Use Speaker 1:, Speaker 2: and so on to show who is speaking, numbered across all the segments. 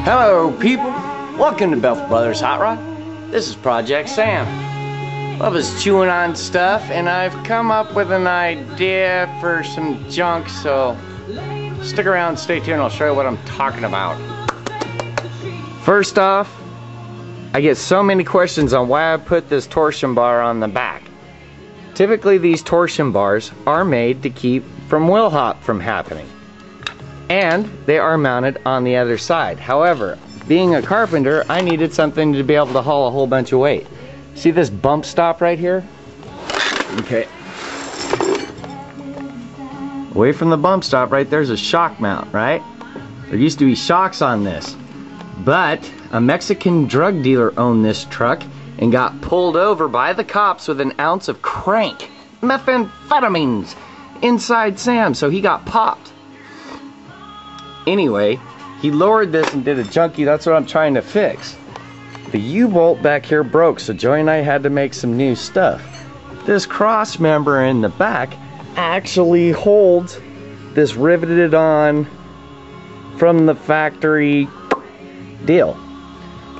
Speaker 1: Hello people, welcome to Bethel Brothers Hot Rod. This is Project Sam. Bubba's chewing on stuff and I've come up with an idea for some junk, so stick around, stay tuned, I'll show you what I'm talking about. First off, I get so many questions on why I put this torsion bar on the back. Typically these torsion bars are made to keep from wheel hop from happening. And they are mounted on the other side. However, being a carpenter, I needed something to be able to haul a whole bunch of weight. See this bump stop right here? Okay. Away from the bump stop right there's a shock mount, right? There used to be shocks on this. But a Mexican drug dealer owned this truck and got pulled over by the cops with an ounce of crank methamphetamines inside Sam, so he got popped. Anyway, he lowered this and did a junkie. That's what I'm trying to fix. The U-bolt back here broke, so Joey and I had to make some new stuff. This cross member in the back actually holds this riveted on from the factory deal.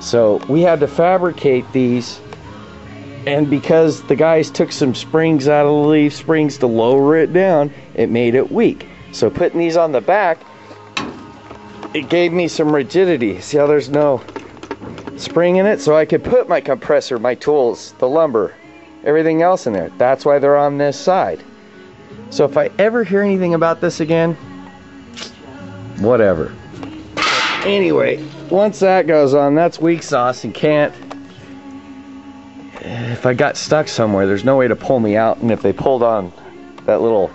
Speaker 1: So we had to fabricate these, and because the guys took some springs out of the leaf springs to lower it down, it made it weak. So putting these on the back, it gave me some rigidity. See how there's no spring in it? So I could put my compressor, my tools, the lumber, everything else in there. That's why they're on this side. So if I ever hear anything about this again, whatever. Anyway, once that goes on, that's weak sauce and can't. If I got stuck somewhere, there's no way to pull me out. And if they pulled on that little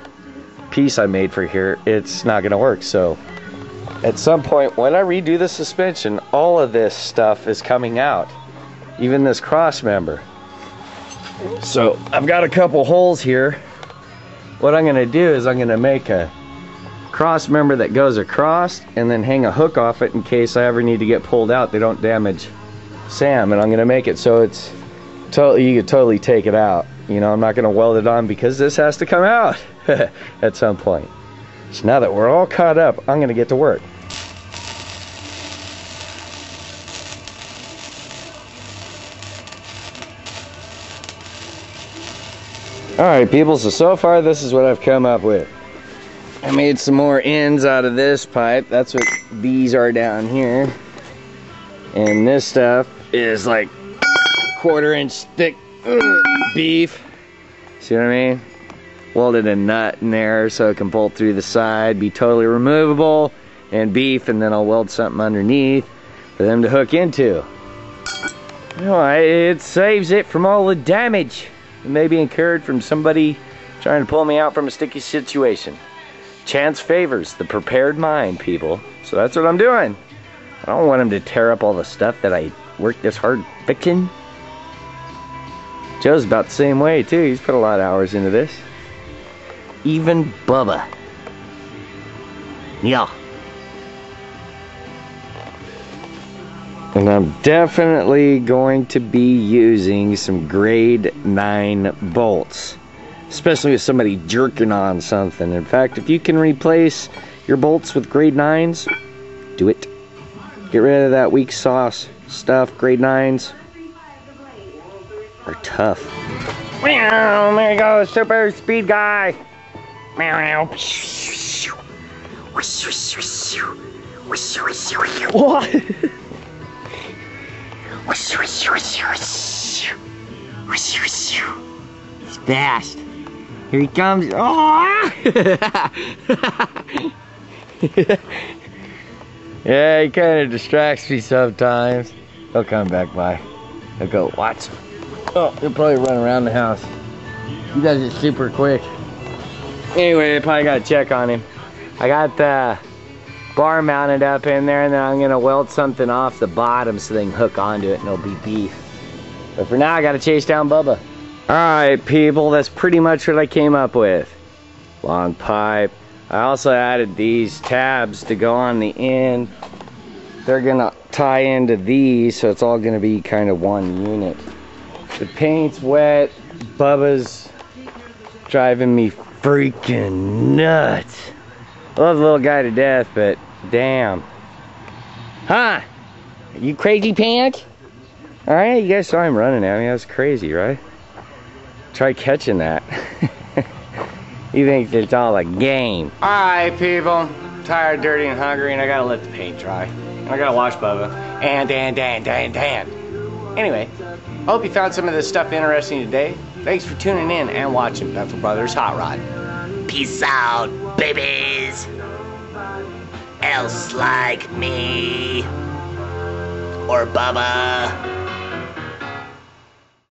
Speaker 1: piece I made for here, it's not gonna work. So at some point, when I redo the suspension, all of this stuff is coming out, even this cross member. So I've got a couple holes here. What I'm gonna do is I'm gonna make a cross member that goes across and then hang a hook off it in case I ever need to get pulled out, they don't damage Sam. And I'm gonna make it so it's totally, you could totally take it out. You know, I'm not gonna weld it on because this has to come out at some point. So now that we're all caught up, I'm gonna get to work. Alright people, so far this is what I've come up with. I made some more ends out of this pipe. That's what these are down here. And this stuff is like 1/4 inch thick beef. See what I mean? Welded a nut in there so it can bolt through the side, be totally removable, and beef, and then I'll weld something underneath for them to hook into. You know, it saves it from all the damage that may be incurred from somebody trying to pull me out from a sticky situation. Chance favors the prepared mind, people. So that's what I'm doing. I don't want them to tear up all the stuff that I worked this hard fixing. Joe's about the same way too. He's put a lot of hours into this. Even Bubba. Yeah. And I'm definitely going to be using some grade 9 bolts. Especially with somebody jerking on something. In fact, if you can replace your bolts with grade 9s, do it. Get rid of that weak sauce stuff. Grade 9s are tough. Meow, there you go, super speed guy. Meow, meow. What? He's fast. Here he comes. Oh! Yeah, he kind of distracts me sometimes. He'll come back by. He'll go, watch. Oh, he'll probably run around the house. He does it super quick. Anyway, I probably gotta check on him. I got the bar mounted up in there, and then I'm gonna weld something off the bottom so they can hook onto it and it'll be beef. But for now, I gotta chase down Bubba. Alright people, that's pretty much what I came up with. Long pipe. I also added these tabs to go on the end. They're gonna tie into these, so it's all gonna be kind of one unit. The paint's wet. Bubba's driving me freaking nuts. I love the little guy to death, but damn. Huh? You crazy pants? Alright, you guys saw him running at me. That was crazy, right? Try catching that. He thinks it's all a game. Alright, people. Tired, dirty, and hungry, and I gotta let the paint dry. And I gotta wash Bubba. And Dan. Anyway, I hope you found some of this stuff interesting today. Thanks for tuning in and watching Bethel Brothers Hot Rod. Peace out, babies. Else like me. Or Bubba.